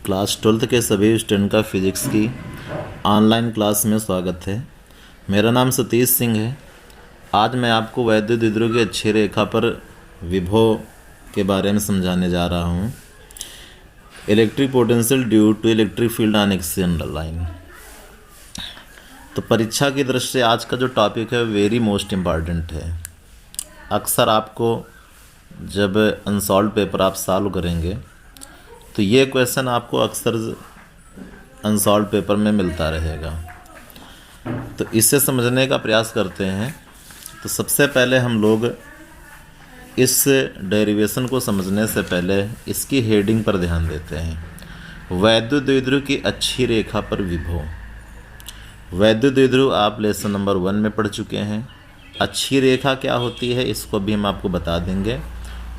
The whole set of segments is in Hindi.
क्लास 12th के सभी स्टूडेंट का फिजिक्स की ऑनलाइन क्लास में स्वागत है। मेरा नाम सतीश सिंह है। आज मैं आपको वैद्युत द्विध्रुव की अच्छी रेखा पर विभव के बारे में समझाने जा रहा हूँ। Electric potential due to electric field on axial line. तो परीक्षा की दृष्टि से आज का जो टॉपिक है वेरी मोस्ट इम्पॉर्टेंट है। अक्सर आपको जब अनसॉल्व पेपर आप सॉल्व करेंगे तो ये क्वेश्चन आपको अक्सर अनसॉल्व पेपर में मिलता रहेगा। तो इसे समझने का प्रयास करते हैं। तो सबसे पहले हम लोग इस डेरिवेशन को समझने से पहले इसकी हेडिंग पर ध्यान देते हैं। वैद्युत द्विध्रुव की अच्छी रेखा पर विभव। वैद्युत द्विध्रुव आप लेसन नंबर 1 में पढ़ चुके हैं। अच्छी रेखा क्या होती है इसको भी हम आपको बता देंगे,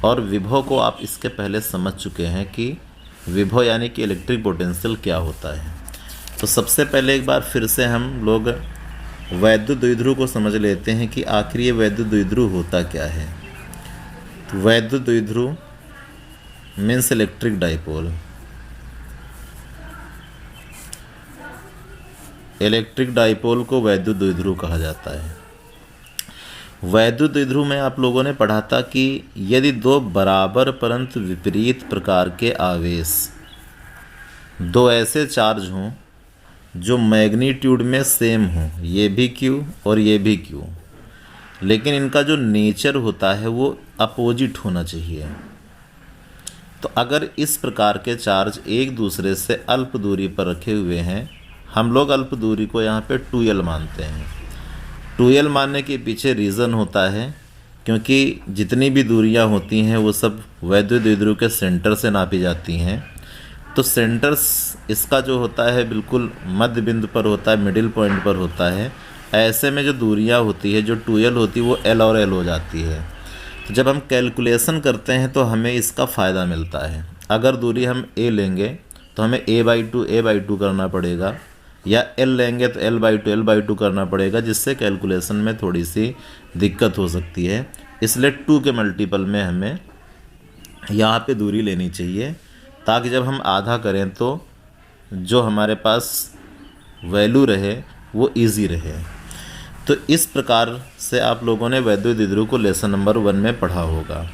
और विभव को आप इसके पहले समझ चुके हैं कि विभव यानी कि इलेक्ट्रिक पोटेंशियल क्या होता है। तो सबसे पहले एक बार फिर से हम लोग वैद्युत द्विध्रुव को समझ लेते हैं कि आखिर ये वैद्युत द्विध्रुव होता क्या है। तो वैद्युत द्विध्रुव means electric dipole. Electric dipole को वैद्युत द्विध्रुव कहा जाता है। वैद्युत द्विध्रुव में आप लोगों ने पढ़ा था कि यदि दो बराबर परंतु विपरीत प्रकार के आवेश, दो ऐसे चार्ज हों जो मैग्नीट्यूड में सेम हों, ये भी क्यू और ये भी क्यू, लेकिन इनका जो नेचर होता है वो अपोजिट होना चाहिए। तो अगर इस प्रकार के चार्ज एक दूसरे से अल्प दूरी पर रखे हुए हैं, हम लोग अल्प दूरी को यहाँ पे 2l मानते हैं। 2l मानने के पीछे रीज़न होता है क्योंकि जितनी भी दूरियां होती हैं वो सब वैद्युत द्विध्रुव के सेंटर से नापी जाती हैं। तो सेंटर्स इसका जो होता है बिल्कुल मध्य बिंदु पर होता है, मिडिल पॉइंट पर होता है। ऐसे में जो दूरियां होती है, जो 2l होती है, वो l और l हो जाती है। तो जब हम कैलकुलेशन करते हैं तो हमें इसका फ़ायदा मिलता है। अगर दूरी हम a लेंगे तो हमें a/2 करना पड़ेगा, या l लेंगे तो l/2 करना पड़ेगा, जिससे कैलकुलेशन में थोड़ी सी दिक्कत हो सकती है। इसलिए 2 के मल्टीपल में हमें यहाँ पे दूरी लेनी चाहिए, ताकि जब हम आधा करें तो जो हमारे पास वैल्यू रहे वो इजी रहे। तो इस प्रकार से आप लोगों ने वैद्युत द्विध्रुव को लेसन नंबर 1 में पढ़ा होगा।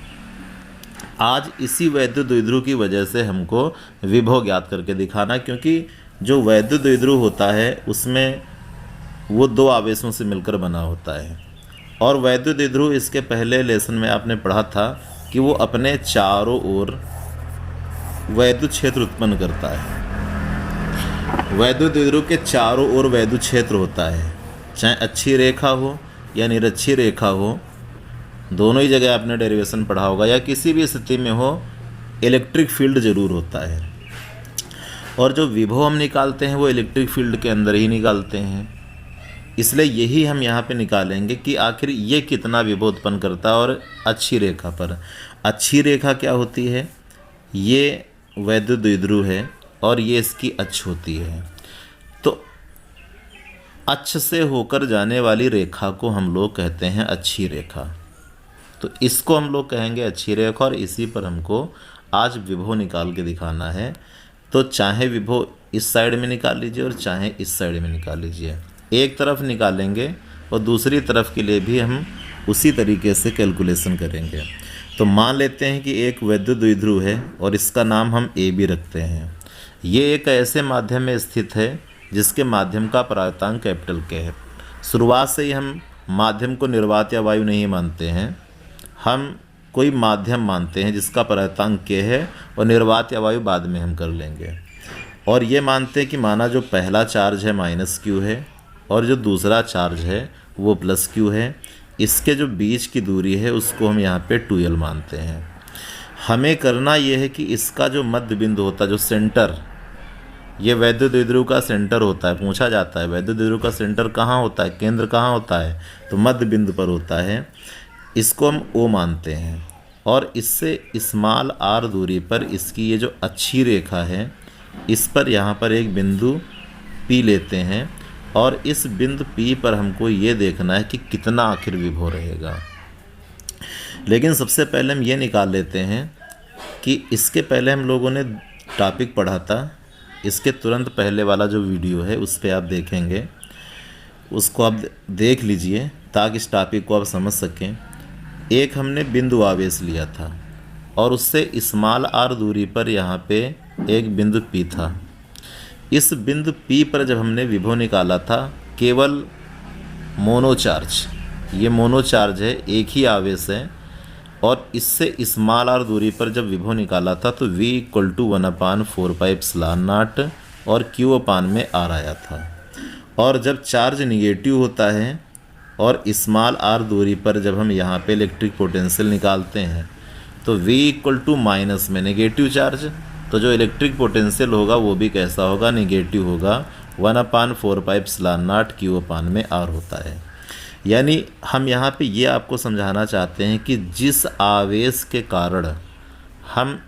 आज इसी वैद्युत द्विध्रुव की वजह से हमको विभव ज्ञात करके दिखाना, क्योंकि जो वैद्युत द्विध्रुव होता है उसमें वो दो आवेशों से मिलकर बना होता है। और वैद्युत द्विध्रुव इसके पहले लेसन में आपने पढ़ा था कि वो अपने चारों ओर वैद्युत क्षेत्र उत्पन्न करता है। वैद्युत द्विध्रुव के चारों ओर वैद्युत क्षेत्र होता है, चाहे अच्छी रेखा हो या निरक्षी रेखा हो, दोनों ही जगह आपने डेरिवेशन पढ़ा होगा, या किसी भी स्थिति में हो इलेक्ट्रिक फील्ड जरूर होता है। और जो विभव हम निकालते हैं वो इलेक्ट्रिक फील्ड के अंदर ही निकालते हैं। इसलिए यही हम यहाँ पे निकालेंगे कि आखिर ये कितना विभव उत्पन्न करता है। और अच्छी रेखा पर, अच्छी रेखा क्या होती है, ये वैद्युत द्विध्रुव है और ये इसकी अक्ष होती है। तो अक्ष से होकर जाने वाली रेखा को हम लोग कहते हैं अच्छी रेखा। तो इसको हम लोग कहेंगे अच्छी रेखा, और इसी पर हमको आज विभव निकाल के दिखाना है। तो चाहे विभव इस साइड में निकाल लीजिए और चाहे इस साइड में निकाल लीजिए, एक तरफ निकालेंगे और दूसरी तरफ के लिए भी हम उसी तरीके से कैलकुलेशन करेंगे। तो मान लेते हैं कि एक वैद्युत द्विध्रुव है और इसका नाम हम ए भी रखते हैं। ये एक ऐसे माध्यम में स्थित है जिसके माध्यम का परावर्तांक कैपिटल के है। शुरुआत से ही हम माध्यम को निर्वात या वायु नहीं मानते हैं, हम कोई माध्यम मानते हैं जिसका परावर्तांक के है, और निर्वात या वायु बाद में हम कर लेंगे। और ये मानते हैं कि माना जो पहला चार्ज है -q है और जो दूसरा चार्ज है वो +q है। इसके जो बीच की दूरी है उसको हम यहाँ पे 2l मानते हैं। हमें करना ये है कि इसका जो मध्य बिंदु होता है, जो सेंटर, ये वैद्युत द्विध्रुव का सेंटर होता है। पूछा जाता है वैद्युत द्विध्रुव का सेंटर कहाँ होता है, केंद्र कहाँ होता है, तो मध्य बिंदु पर होता है। इसको हम O मानते हैं, और इससे स्मॉल r दूरी पर इसकी ये जो अच्छी रेखा है इस पर यहाँ पर एक बिंदु P लेते हैं, और इस बिंदु P पर हमको ये देखना है कि कितना आखिर विभव रहेगा। लेकिन सबसे पहले हम ये निकाल लेते हैं कि इसके पहले हम लोगों ने टॉपिक पढ़ा था इसके तुरंत पहले वाला जो वीडियो है उस पर आप देखेंगे, उसको आप देख लीजिए ताकि इस टॉपिक को आप समझ सकें। एक हमने बिंदु आवेश लिया था और उससे स्मॉल आर दूरी पर यहाँ पे एक बिंदु P था। इस बिंदु P पर जब हमने विभव निकाला था, केवल मोनोचार्ज, ये मोनोचार्ज है, एक ही आवेश है, और इससे स्मॉल आर दूरी पर जब विभव निकाला था तो V = 1/4πε0 और Q में R आया था। और जब चार्ज निगेटिव होता है और स्मॉल आर दूरी पर जब हम यहाँ पे इलेक्ट्रिक पोटेंशियल निकालते हैं तो V = में नेगेटिव चार्ज, तो जो इलेक्ट्रिक पोटेंशियल होगा वो भी कैसा होगा, नेगेटिव होगा, 1/4πε0 Q में R होता है। यानी हम यहाँ पे ये आपको समझाना चाहते हैं कि जिस आवेश के कारण हम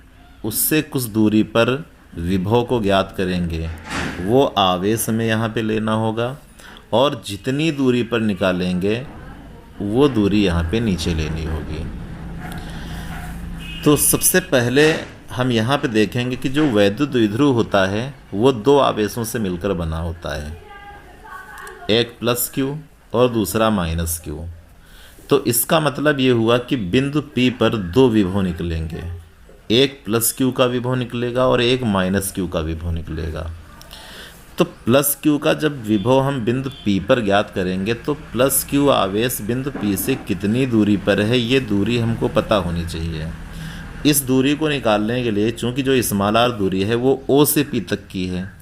उससे कुछ दूरी पर विभव को ज्ञात करेंगे वो आवेश में यहाँ पे लेना होगा, और जितनी दूरी पर निकालेंगे वो दूरी यहाँ पे नीचे लेनी होगी। तो सबसे पहले हम यहाँ पे देखेंगे कि जो वैद्युत द्विध्रुव होता है वो दो आवेशों से मिलकर बना होता है, एक +Q और दूसरा -Q। तो इसका मतलब ये हुआ कि बिंदु P पर दो विभव निकलेंगे, एक +Q का विभव निकलेगा और एक -Q का विभव निकलेगा। तो +Q का जब विभव हम बिंदु P पर ज्ञात करेंगे तो +Q आवेश बिंदु P से कितनी दूरी पर है, ये दूरी हमको पता होनी चाहिए। इस दूरी को निकालने के लिए, चूँकि जो स्मॉल आर दूरी है वो O से P तक की है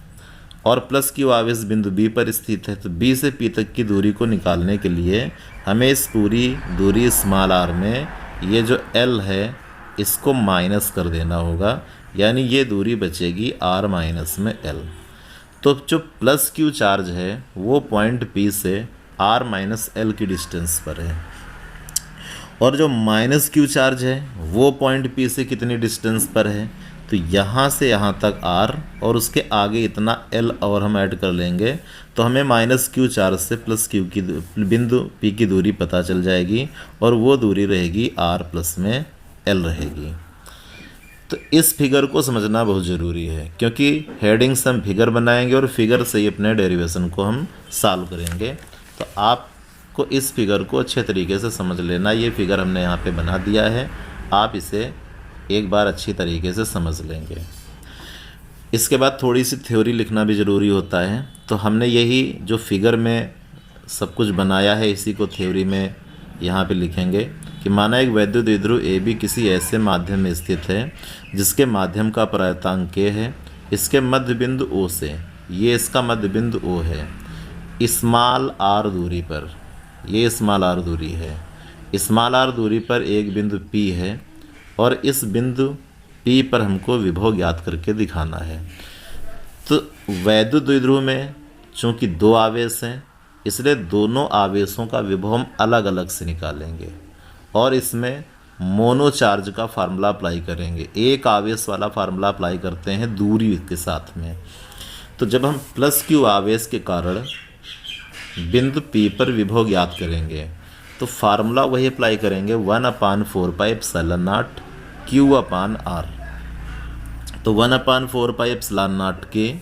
और +Q आवेश बिंदु B पर स्थित है, तो B से P तक की दूरी को निकालने के लिए हमें इस पूरी दूरी स्मॉल r में ये जो L है इसको माइनस कर देना होगा, यानी ये दूरी बचेगी r - में L। तो जो +Q चार्ज है वो पॉइंट P से r - L की डिस्टेंस पर है, और जो -Q चार्ज है वो पॉइंट P से कितनी डिस्टेंस पर है, तो यहाँ से यहाँ तक r और उसके आगे इतना L और हम ऐड कर लेंगे तो हमें -Q चार्ज से +Q की बिंदु P की दूरी पता चल जाएगी, और वो दूरी रहेगी r में L रहेगी। तो इस फिगर को समझना बहुत ज़रूरी है, क्योंकि हेडिंग से हम फिगर बनाएंगे और फिगर से ही अपने डेरिवेशन को हम सॉल्व करेंगे। तो आपको इस फिगर को अच्छे तरीके से समझ लेना। ये फिगर हमने यहाँ पे बना दिया है, आप इसे एक बार अच्छी तरीके से समझ लेंगे। इसके बाद थोड़ी सी थ्योरी लिखना भी ज़रूरी होता है, तो हमने यही जो फिगर में सब कुछ बनाया है इसी को थ्योरी में यहाँ पे लिखेंगे कि माना एक वैद्युत द्विध्रुव AB किसी ऐसे माध्यम में स्थित है जिसके माध्यम का प्रायतांक K है, इसके मध्य बिंदु O से, ये इसका मध्य बिंदु O है, स्मॉल r दूरी पर, ये स्मॉल r दूरी है, स्मॉल r दूरी पर एक बिंदु P है, और इस बिंदु P पर हमको विभव ज्ञात करके दिखाना है। तो वैद्युत द्विध्रुव में चूँकि दो आवेश हैं इसलिए दोनों आवेशों का विभव हम अलग अलग से निकालेंगे और इसमें मोनो चार्ज का फार्मूला अप्लाई करेंगे। एक आवेश वाला फार्मूला अप्लाई करते हैं दूरी के साथ में। तो जब हम +Q आवेश के कारण बिंदु P पर विभव ज्ञात करेंगे तो फार्मूला वही अप्लाई करेंगे, 1/4πε0 Q/R। तो 1/4πε0 के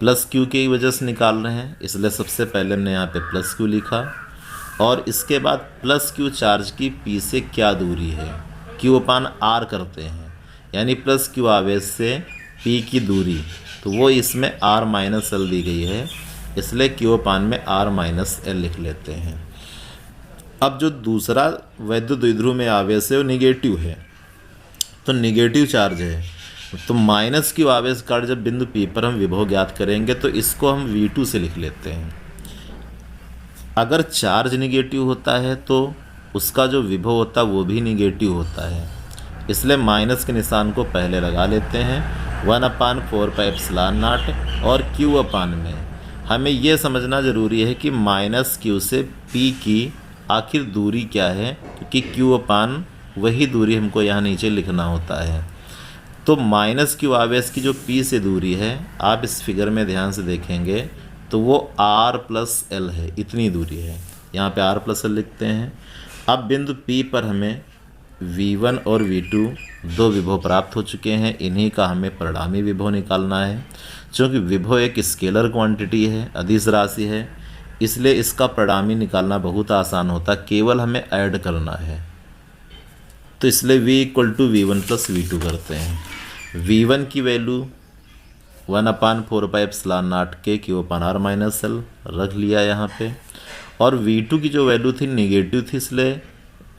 +Q की वजह से निकाल रहे हैं, इसलिए सबसे पहले हमने यहाँ पे +Q लिखा, और इसके बाद +Q चार्ज की P से क्या दूरी है, Q/R करते हैं, यानी +Q आवेश से P की दूरी, तो वो इसमें r - L दी गई है, इसलिए Q/ में r - L लिख लेते हैं। अब जो दूसरा वैद्युत द्विध्रुव में आवेश है वो निगेटिव है, तो निगेटिव चार्ज है, तो -Q आवेश का जब बिंदु P पर हम विभव ज्ञात करेंगे तो इसको हम V2 से लिख लेते हैं। अगर चार्ज निगेटिव होता है तो उसका जो विभव होता है वो भी निगेटिव होता है, इसलिए माइनस के निशान को पहले लगा लेते हैं 1/4πε0 और Q/ में हमें यह समझना ज़रूरी है कि -Q से P की आखिर दूरी क्या है, क्योंकि Q/ वही दूरी हमको यहाँ नीचे लिखना होता है। तो -Q आवेश की जो P से दूरी है, आप इस फिगर में ध्यान से देखेंगे तो वो r + L है, इतनी दूरी है, यहाँ पे r + L लिखते हैं। अब बिंदु P पर हमें V1 और V2 दो विभव प्राप्त हो चुके हैं। इन्हीं का हमें परिणामी विभव निकालना है। चूँकि विभव एक स्केलर क्वांटिटी है, अदिश राशि है, इसलिए इसका परिणामी निकालना बहुत आसान होता है, केवल हमें ऐड करना है। तो इसलिए V = V1 + V2 करते हैं। V1 की वैल्यू 1/4πε0 के Q/R-L रख लिया यहाँ पे, और V2 की जो वैल्यू थी निगेटिव थी, इसलिए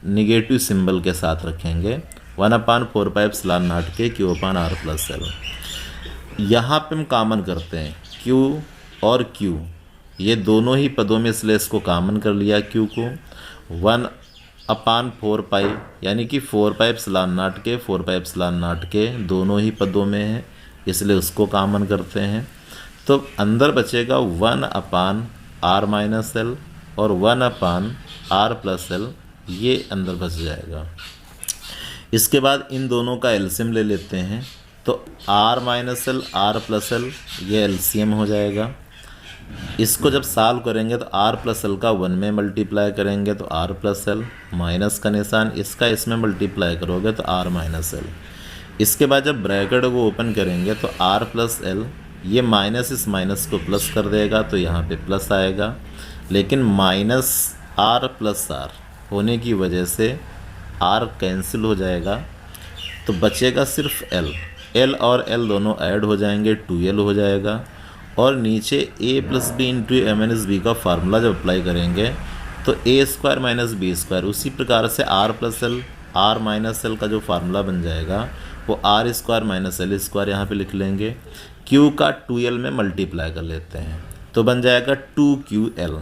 निगेटिव सिंबल के साथ रखेंगे 1/4πε0 के Q/R+L। यहाँ पे हम कॉमन करते हैं Q और Q, ये दोनों ही पदों में, इसलिए इसको कॉमन कर लिया Q को। 1/4π यानी कि 4πε0 के 4πε0 के दोनों ही पदों में है, इसलिए उसको कॉमन करते हैं। तो अंदर बचेगा 1/R-L और 1/R+L, ये अंदर बच जाएगा। इसके बाद इन दोनों का एलसीएम ले लेते हैं, तो R-L R+L ये एलसीएम हो जाएगा। इसको जब सॉल्व करेंगे तो R+L का 1 में मल्टीप्लाई करेंगे तो R+L, माइनस का निशान, इसका इसमें मल्टीप्लाई करोगे तो R-L। इसके बाद जब ब्रैकेट को ओपन करेंगे तो R+L, ये माइनस इस माइनस को प्लस कर देगा, तो यहाँ पे प्लस आएगा, लेकिन -R+R होने की वजह से R कैंसिल हो जाएगा, तो बचेगा सिर्फ L। L और L दोनों ऐड हो जाएंगे, 2L हो जाएगा। और नीचे A + B × A-B का फार्मूला जब अप्लाई करेंगे तो A² - B², उसी प्रकार से R+L R-L का जो फार्मूला बन जाएगा वो R² - L² यहाँ पे लिख लेंगे। Q का 2L में मल्टीप्लाई कर लेते हैं तो बन जाएगा 2QL।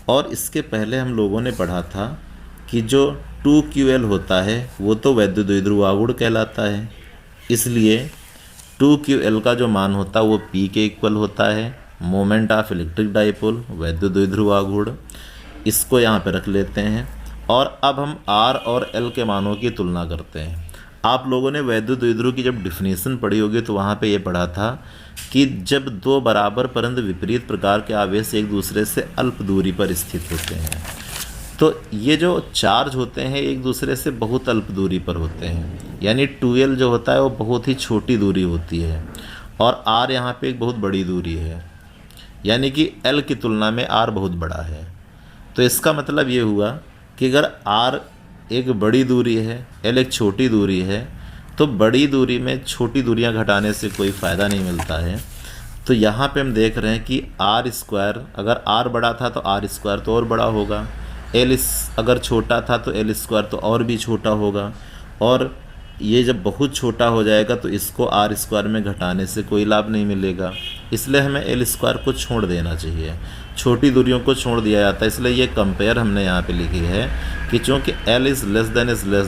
और इसके पहले हम लोगों ने पढ़ा था कि जो 2QL होता है वो तो वैद्युत द्विध्रुव आघूर्ण कहलाता है, इसलिए 2QL का जो मान होता है वो P के इक्वल होता है, मोमेंट ऑफ इलेक्ट्रिक डाइपोल वैद्युत द्विध्रुव आघूर्ण। इसको यहाँ पे रख लेते हैं और अब हम R और L के मानों की तुलना करते हैं। आप लोगों ने वैद्युत द्विध्रुव की जब डिफिनीशन पढ़ी होगी तो वहाँ पे ये पढ़ा था कि जब दो बराबर परंतु विपरीत प्रकार के आवेश एक दूसरे से अल्प दूरी पर स्थित होते हैं, तो ये जो चार्ज होते हैं एक दूसरे से बहुत अल्प दूरी पर होते हैं, यानी 2L जो होता है वो बहुत ही छोटी दूरी होती है और R यहाँ पे एक बहुत बड़ी दूरी है, यानी कि L की तुलना में R बहुत बड़ा है। तो इसका मतलब ये हुआ कि अगर R एक बड़ी दूरी है, L एक छोटी दूरी है, तो बड़ी दूरी में छोटी दूरियां घटाने से कोई फ़ायदा नहीं मिलता है। तो यहाँ पे हम देख रहे हैं कि R², अगर R बड़ा था तो R² तो और बड़ा होगा, L अगर छोटा था तो L² तो और भी छोटा होगा, और ये जब बहुत छोटा हो जाएगा तो इसको R² में घटाने से कोई लाभ नहीं मिलेगा, इसलिए हमें L² को छोड़ देना चाहिए, छोटी दूरियों को छोड़ दिया जाता है। इसलिए ये कंपेयर हमने यहाँ पे लिखी है कि चूँकि L is less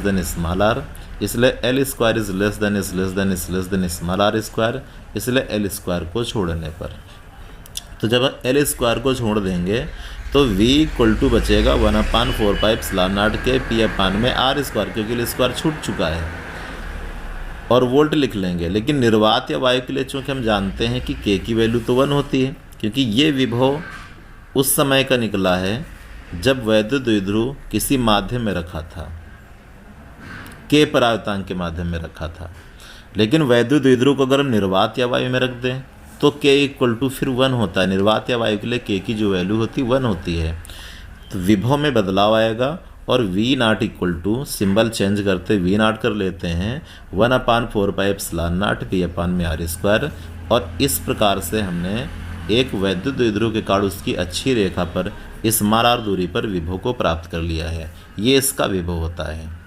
than small r, इसलिए L² is less than small r², इसलिए L² को छोड़ने पर, तो जब L² को छोड़ देंगे तो V बचेगा 1/4πε0 के P/R², क्योंकि L² छूट चुका है, और वोल्ट लिख लेंगे। लेकिन निर्वात या वायु के लिए चूँकि हम जानते हैं कि K की वैल्यू तो 1 होती है, क्योंकि ये विभव उस समय का निकला है जब वैद्युत द्विध्रुव किसी माध्यम में रखा था, K परावर्तांक के माध्यम में रखा था। लेकिन वैद्युत द्विध्रुव को अगर हम निर्वात या वायु में रख दें तो K फिर 1 होता है। निर्वात या वायु के लिए K की जो वैल्यू होती है 1 होती है, तो विभव में बदलाव आएगा और V0 सिंबल चेंज करते V0 कर लेते हैं 1/4πε0 P/R², और इस प्रकार से हमने एक वैद्युत द्विध्रुव के कारण उसकी अच्छी रेखा पर स्मॉल r दूरी पर विभव को प्राप्त कर लिया है। ये इसका विभव होता है।